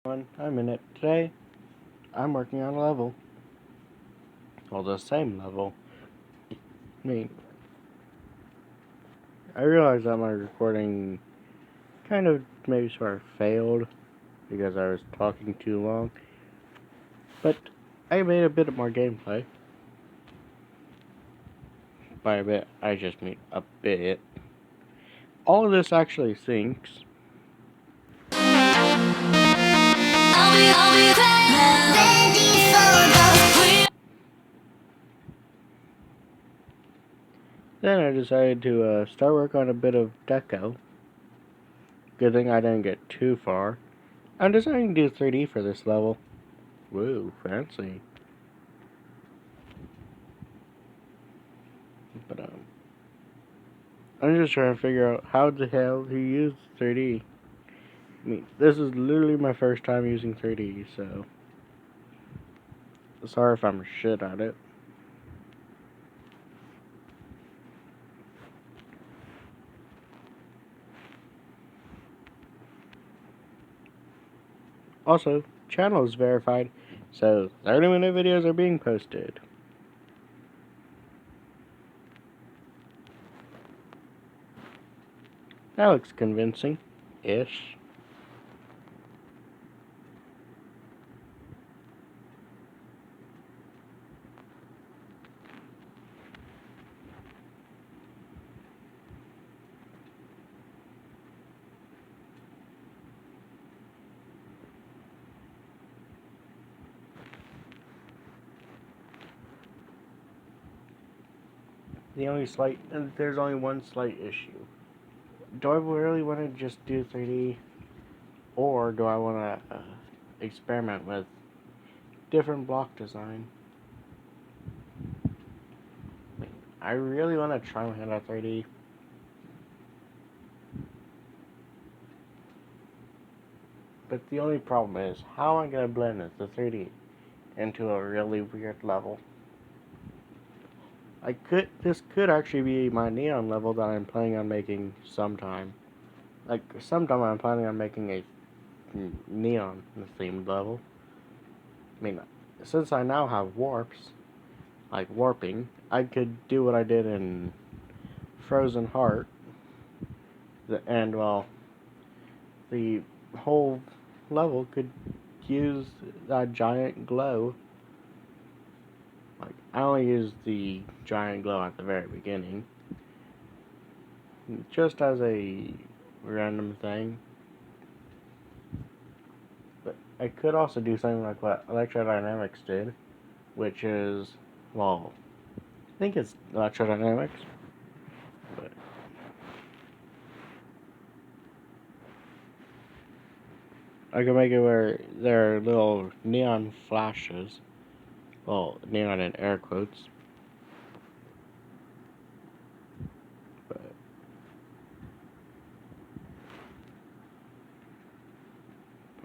I'm in it. Today, I'm working on a level. Well, the same level. I realized that my recording kind of maybe sort of failed because I was talking too long. But I made a bit more gameplay. By a bit, I just mean a bit. All of this actually syncs. Then I decided to start work on a bit of deco. Good thing I didn't get too far. I'm deciding to do 3D for this level. Woo, fancy. But I'm just trying to figure out how the hell to use 3D. This is literally my first time using 3D, so sorry if I'm shit at it. Also, channel is verified, so 30-minute videos are being posted. That looks convincing-ish. There's only one slight issue. Do I really want to just do 3D, or do I want to experiment with different block design? I really want to try my hand at 3D. But the only problem is, how am I going to blend the 3D into a really weird level? This could actually be my neon level that I'm planning on making sometime. Sometime I'm planning on making a neon themed level. Since I now have warps, like warping, I could do what I did in Frozen Heart. The whole level could use that giant glow. I only used the giant glow at the very beginning, just as a random thing. But I could also do something like what Electrodynamics did, which is, well, I think it's Electrodynamics, but I can make it where there are little neon flashes. Well, neon in air quotes. But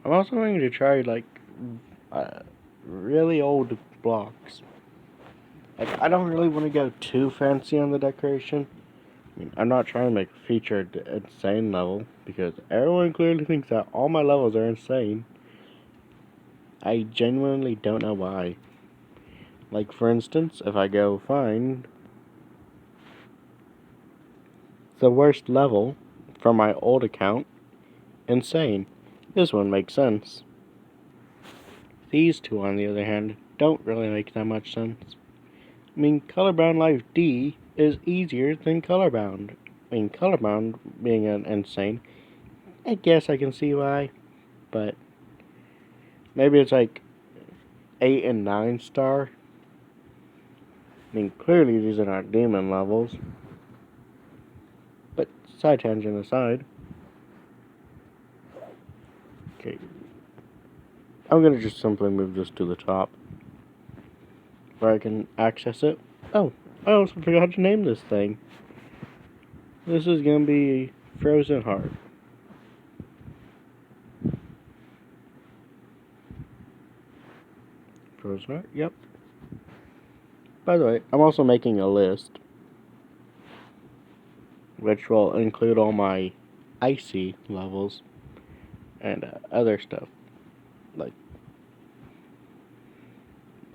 I'm also going to try really old blocks. I don't really want to go too fancy on the decoration. I'm not trying to make a featured insane level because everyone clearly thinks that all my levels are insane. I genuinely don't know why. For instance, if I go find the worst level from my old account, insane. This one makes sense. These two, on the other hand, don't really make that much sense. Colorbound Life D is easier than Colorbound. Colorbound being an insane, I guess I can see why, but maybe it's 8 and 9 star. Clearly these are not demon levels. But side tangent aside. Okay. I'm gonna just simply move this to the top, where I can access it. Oh, I also forgot to name this thing. This is gonna be Frozen Heart. Frozen Heart? Yep. By the way, I'm also making a list, which will include all my icy levels and other stuff. Like,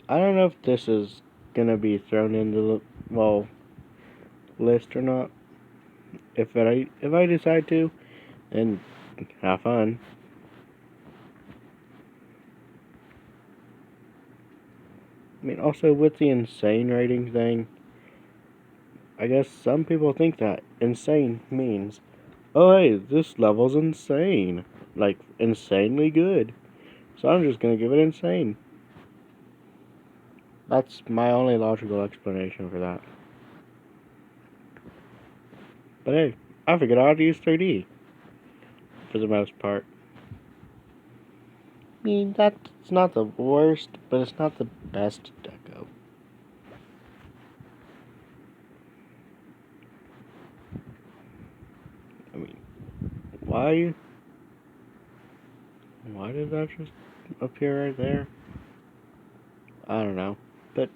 I don't know if this is gonna be thrown into the, well, list or not. If I decide to, then have fun. I mean, also with the insane rating thing, I guess some people think that insane means, oh hey, this level's insane. Like, insanely good. So I'm just gonna give it insane. That's my only logical explanation for that. But hey, I figured out how to use 3D. For the most part. I mean, that's not the worst, but it's not the best deco. I mean, why did that just appear right there? I don't know, but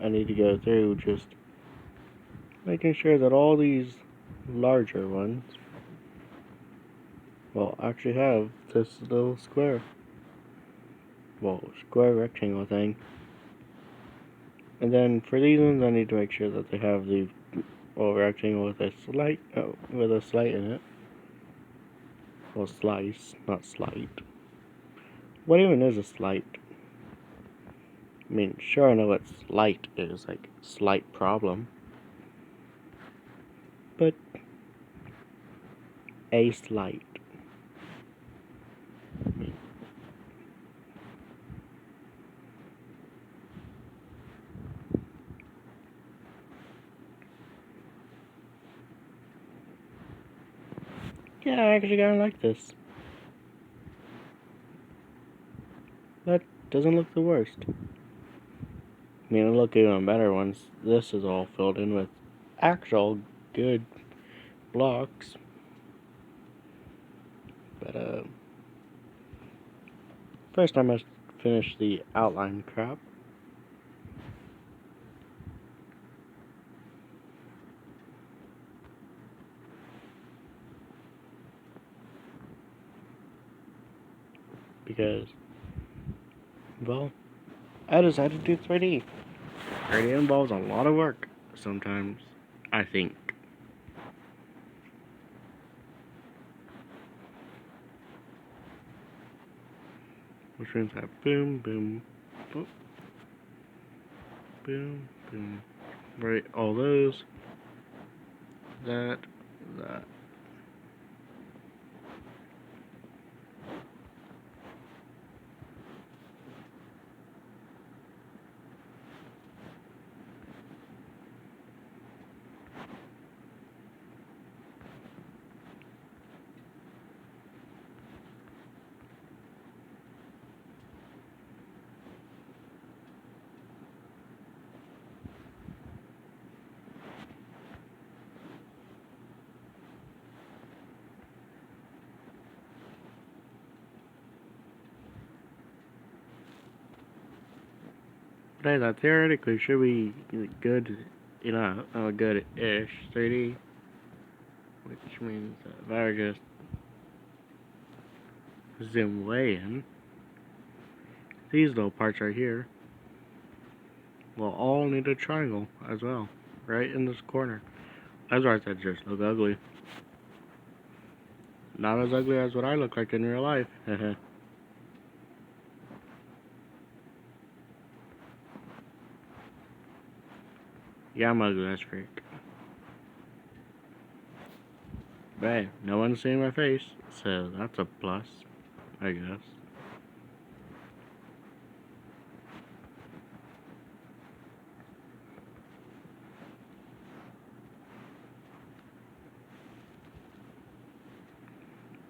I need to go through just making sure that all these larger ones will actually have this little square, square rectangle thing. And then for these ones, I need to make sure that they have the rectangle with a slight in it. Well, slice, not slight. What even is a slight? I mean, sure, I know what slight is, like, slight problem. But a slight. I mean, yeah, I actually kinda like this. That doesn't look the worst. I mean, it'll look even better once this is all filled in with actual good blocks. But, first I must finish the outline crap. Because, well, I decided to do 3D. 3D involves a lot of work sometimes, I think. Which means that boom, boom, boom, boom, boom. Right, all those. That. But hey, that theoretically should be good, good-ish 3D. Which means that if I were just zoom way in, these little parts right here will all need a triangle as well, right in this corner. Otherwise, that just look ugly. Not as ugly as what I look like in real life. Yeah, I'm ugly as freak. But hey, no one's seeing my face, so that's a plus, I guess.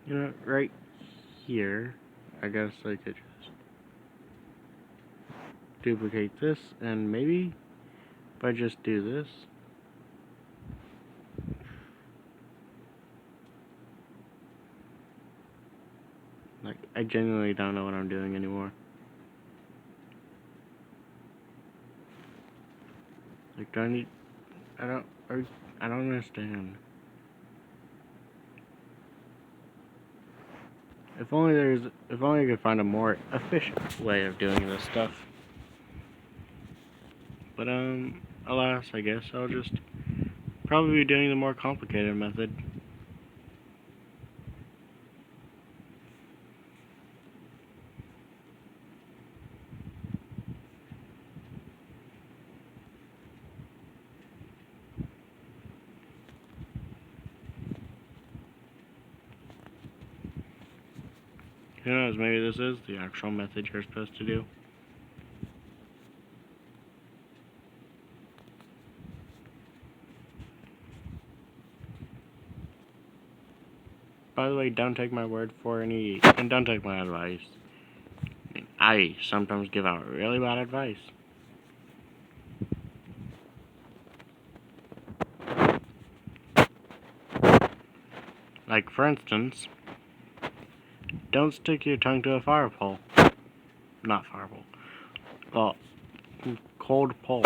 You know, right here, I guess I could just duplicate this, and maybe if I just do this, like, I genuinely don't know what I'm doing anymore. Like, I don't Or, I don't understand. If only I could find a more efficient way of doing this stuff. But, alas, I guess I'll just probably be doing the more complicated method. Who knows, maybe this is the actual method you're supposed to do. By the way, don't take my word for any, and don't take my advice. I sometimes give out really bad advice. Like, for instance, don't stick your tongue to a fire pole. Not fire pole. Well, cold pole.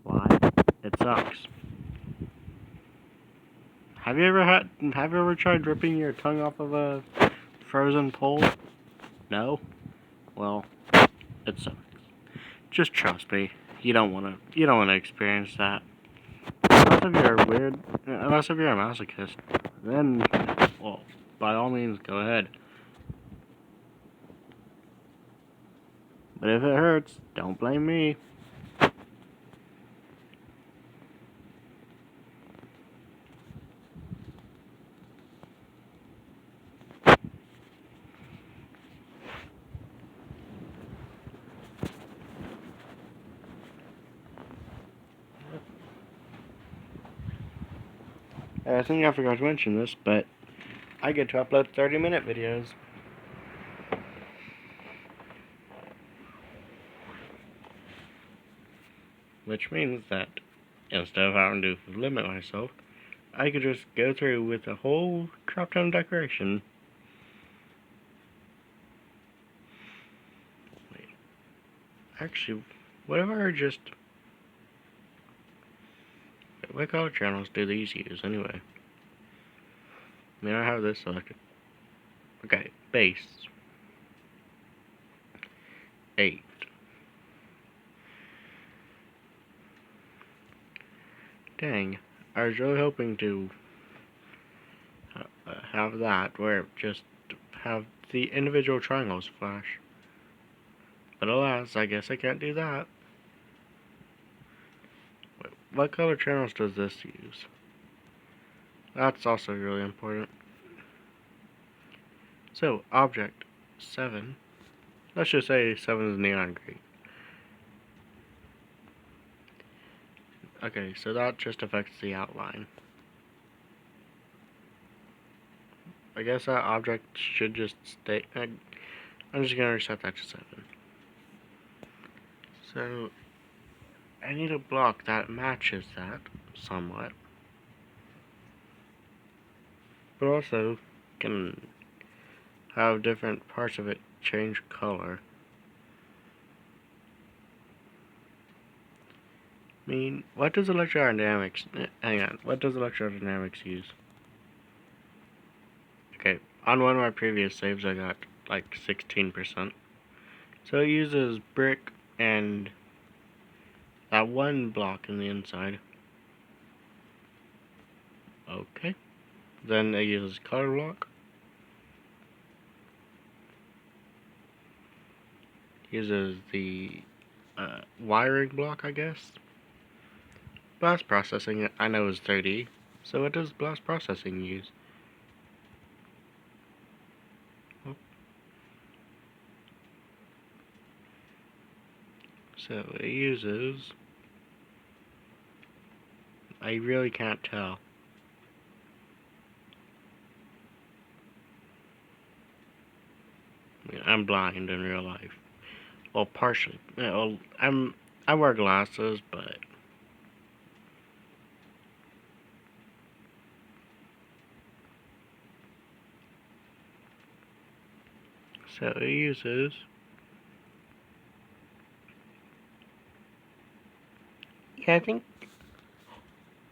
Why? It sucks. Have you ever tried ripping your tongue off of a frozen pole? No? Well, it sucks. Just trust me. You don't wanna experience that. Unless if you're a masochist. Then, well, by all means, go ahead. But if it hurts, don't blame me. I think I forgot to mention this, but I get to upload 30-minute videos. Which means that instead of having to limit myself, I could just go through with a whole crop ton decoration. Wait. Actually, what if I just... What color channels do these use anyway? I mean, I have this selected. Okay, base. 8. Dang, I was really hoping to have that, where just have the individual triangles flash. But alas, I guess I can't do that. Wait, what color channels does this use? That's also really important. So, object 7. Let's just say 7 is neon green. Okay, so that just affects the outline. I guess that object should just stay. I'm just gonna reset that to 7. So, I need a block that matches that somewhat, but also can have different parts of it change color. I mean, what does electrodynamics... Hang on, what does electrodynamics use? Okay, on one of my previous saves I got like 16%. So it uses brick and that one block in the inside. Okay. Then it uses color block. Uses the wiring block, I guess. Blast processing, I know, is 30. So what does blast processing use? Oh. So it uses... I really can't tell. I mean, I'm blind in real life. Well, partially. Well, I wear glasses, but... So it uses... Yeah, I think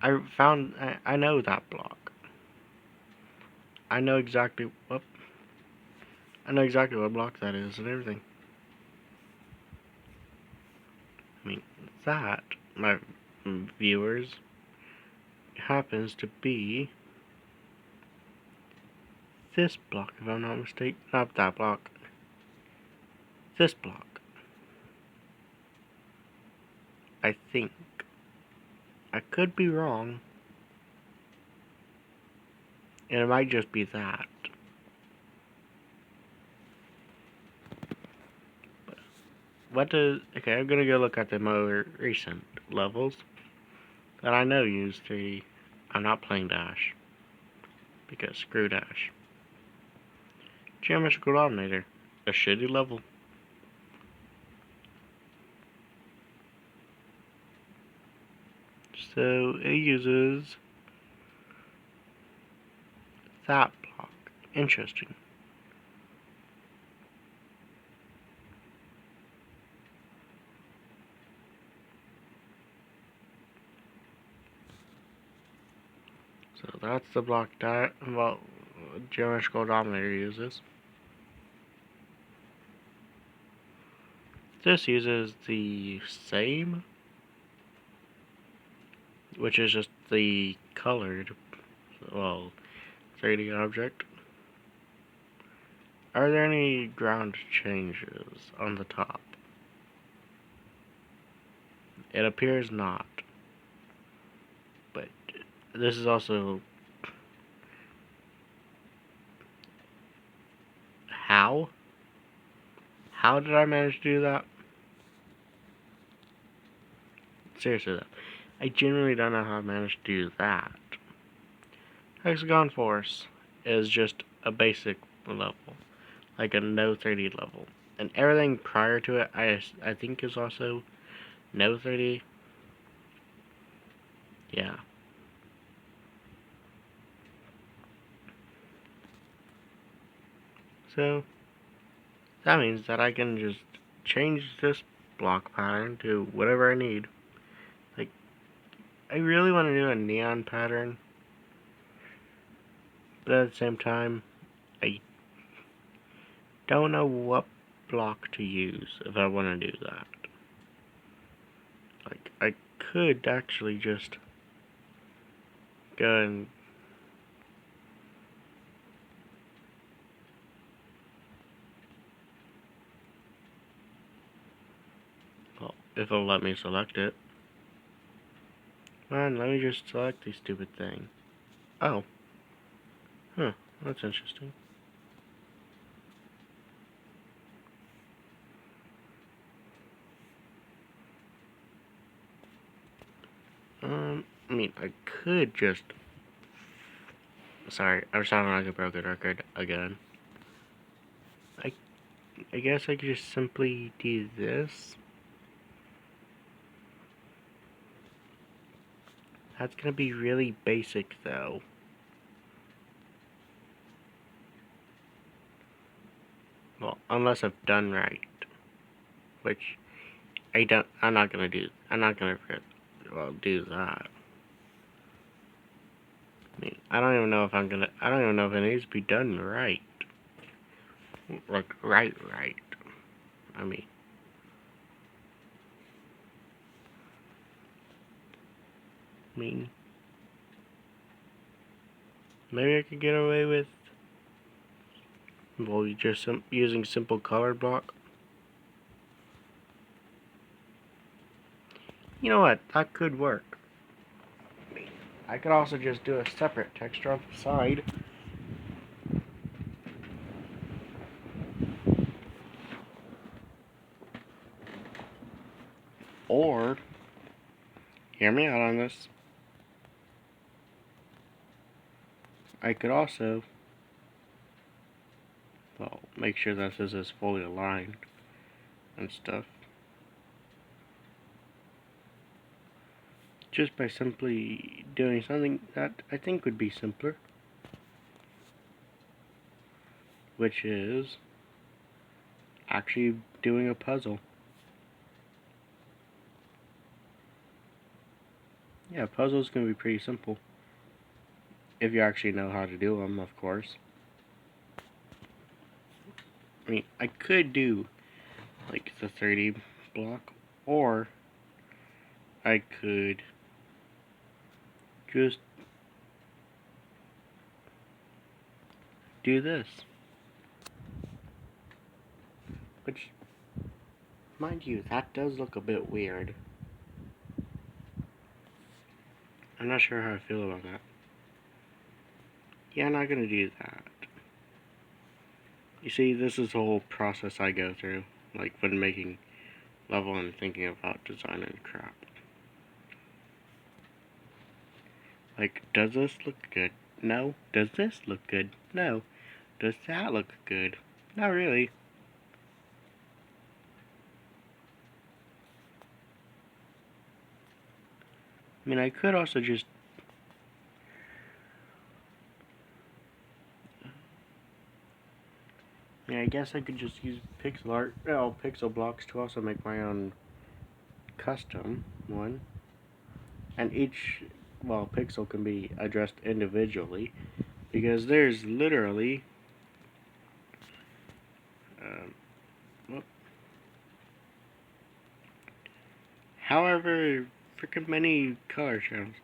I know that block. I know exactly what block that is and everything. I mean, that, my viewers, happens to be this block, if I'm not mistaken. Not that block. This block. I think. I could be wrong. And it might just be that. Okay, I'm gonna go look at the more recent levels that I know use 3D. I'm not playing Dash. Because screw Dash. Geometrical Dominator. A shitty level. So it uses that block. Interesting. So that's the block that Geometrical Dominator uses. This uses the same, which is just the colored, 3D object. Are there any ground changes on the top? It appears not. But this is also how? How did I manage to do that? Seriously though, I genuinely don't know how I managed to do that. Hexagon Force is just a basic level, like a no 3D level, and everything prior to it, I think is also no 3D. Yeah. So that means that I can just change this block pattern to whatever I need. Like, I really want to do a neon pattern, but at the same time, I don't know what block to use if I want to do that. Like, I could actually just go and if it'll let me select it. Man, let me just select the stupid thing. Oh. Huh, that's interesting. I mean, I could just... Sorry, I'm sounding like a broken record again. I guess I could just simply do this. That's gonna be really basic, though. Well, unless I've done right. Which, I'm not gonna do that. I mean, I don't even know if it needs to be done right. Like, right. I mean, maybe I could get away with, well, just using simple color block. You know what? That could work. I could also just do a separate texture on the side. Or, hear me out on this, I could also, well, make sure that this is fully aligned and stuff. Just by simply doing something that I think would be simpler. Which is actually doing a puzzle. Yeah, puzzles can be pretty simple. If you actually know how to do them, of course. I mean, I could do like the 30 block, or I could just do this. Which, mind you, that does look a bit weird. I'm not sure how I feel about that. Yeah, I'm not gonna do that. You see, this is the whole process I go through, like when making level and thinking about design and crap. Like, does this look good? No. Does this look good? No. Does that look good? Not really. I mean, I could also just... I mean, I guess I could just use pixel art, pixel blocks to also make my own custom one. And each, pixel can be addressed individually, because there's literally... however freaking many color channels.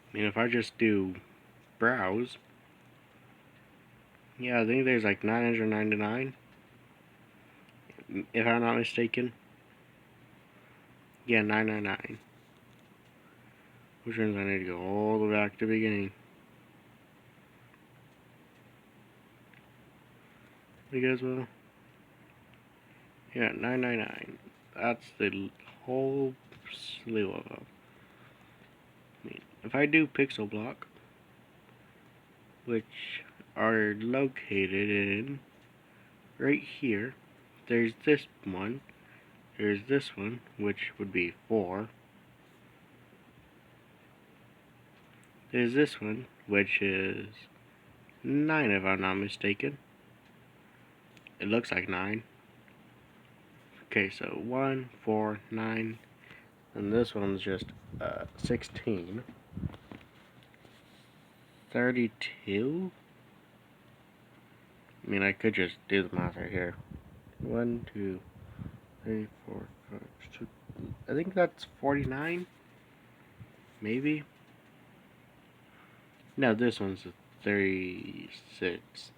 I mean, if I just do browse, yeah, I think there's like 999, if I'm not mistaken. Yeah, 999. Which means I need to go all the way back to the beginning. Because, well, yeah, 999. That's the whole slew of them. I mean, if I do pixel block, which are located in right here, there's this one, there's this one, which would be 4. There's this one, which is 9 if I'm not mistaken. It looks like 9. Okay, so 1, 4, 9, and this one's just 16. 32? I mean, I could just do the math right here. 1, 2, 3, 4, 5, 6. I think that's 49? Maybe? No, this one's 36.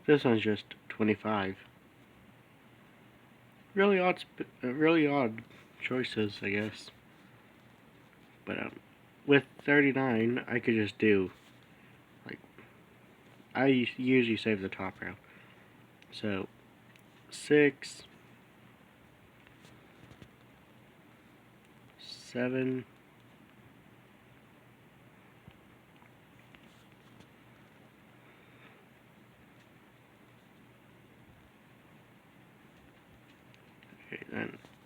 This one's just 25. Really odd choices, I guess. But with 39, I could just do, like, I usually save the top row. So 6, 7,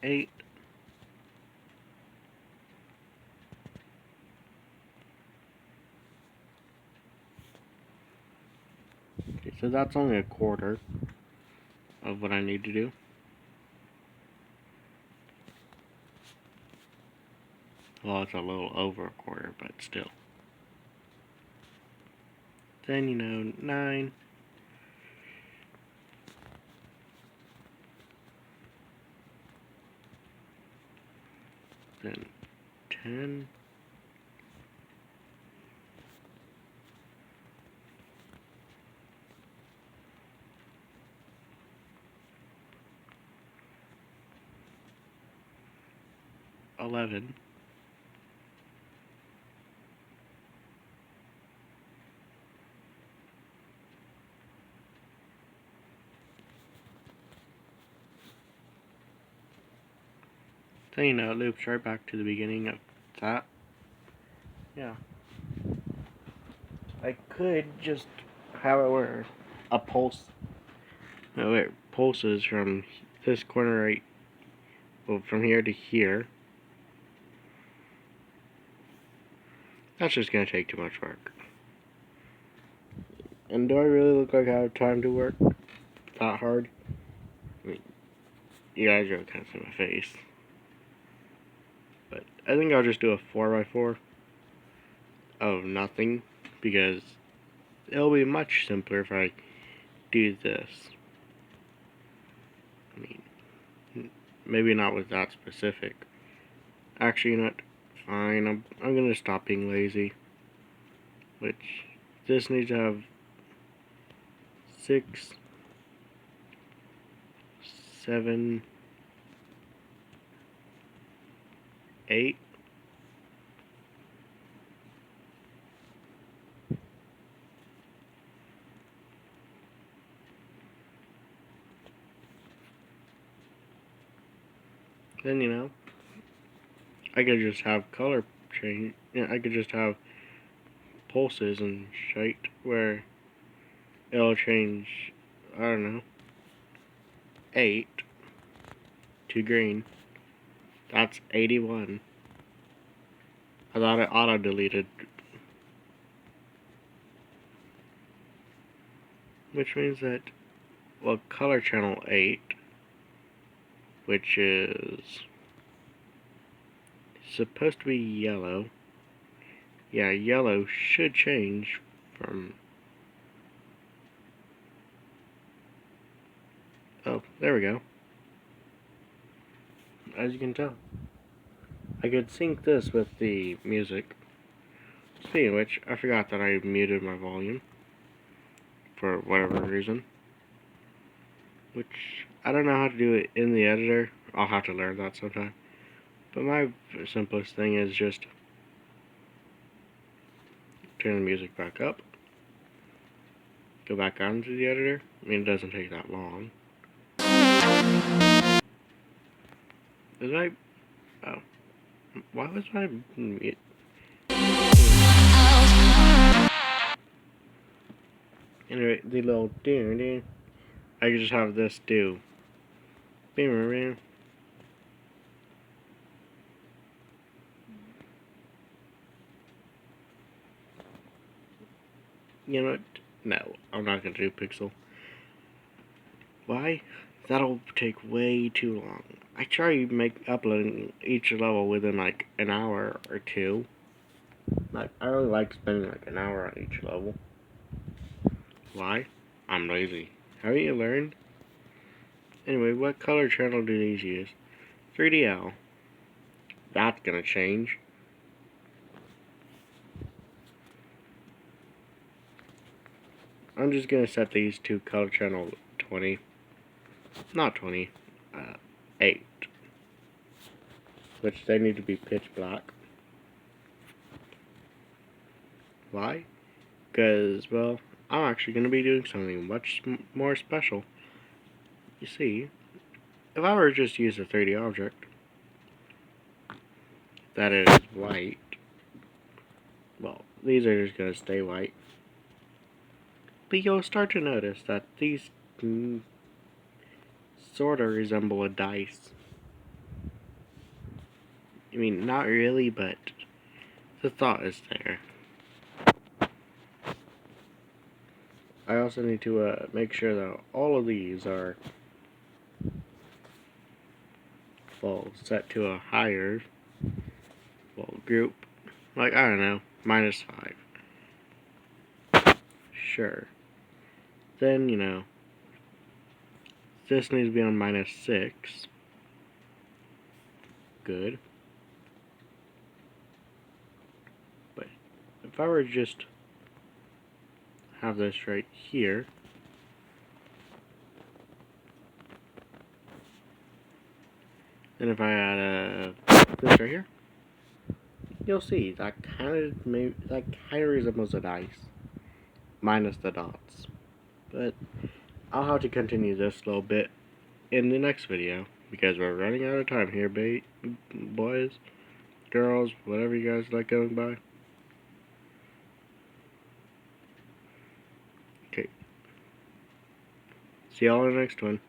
8, okay, so that's only a quarter of what I need to do. Well, it's a little over a quarter, but still. Then, 9. Then 10. 11. 10, it loops right back to the beginning of that. Yeah. I could just have it where a pulse, it pulses from this corner right, well, from here to here. That's just gonna take too much work. And do I really look like I have time to work that hard? I mean, you guys really can't see my face. But I think I'll just do a 4x4 of nothing, because it'll be much simpler if I do this. I mean, maybe not with that specific. Actually, you know what? Fine, I'm gonna stop being lazy. Which, this needs to have 6, 7, 8. Then, you know, I could just have color change. Yeah, I could just have pulses and shite where it'll change, I don't know, 8 to green. That's 81. I thought it auto-deleted. Which means that, well, color channel 8, which is supposed to be yellow. Yeah, yellow should change from... Oh, there we go. As you can tell. I could sync this with the music. Speaking of which, I forgot that I muted my volume. For whatever reason. Which, I don't know how to do it in the editor. I'll have to learn that sometime. But my simplest thing is just turn the music back up. Go back onto the editor. I mean, it doesn't take that long. Is my... Oh. Why was my... Anyway, the little... I could just have this do... You know what? No, I'm not gonna do pixel. Why? That'll take way too long. I try to uploading each level within like an hour or two. Like, I really like spending like an hour on each level. Why? I'm lazy. Haven't you learned? Anyway, what color channel do these use? 3DL. That's gonna change. I'm just gonna set these to color channel 20. Not 20. 8. Which they need to be pitch black. Why? Because, well, I'm actually going to be doing something much more special. You see, if I were to just use a 3D object that is white, well, these are just going to stay white. But you'll start to notice that these sort of resemble a dice. I mean, not really, but the thought is there. I also need to make sure that all of these are, well, set to a higher, well, group. Like, I don't know, -5. Sure. Then, you know, this needs to be on -6. Good. But if I were to just have this right here, then if I add this right here, you'll see that kind of resembles a dice, minus the dots. But I'll have to continue this a little bit in the next video because we're running out of time here, boys, girls, whatever you guys like going by. Okay. See y'all in the next one.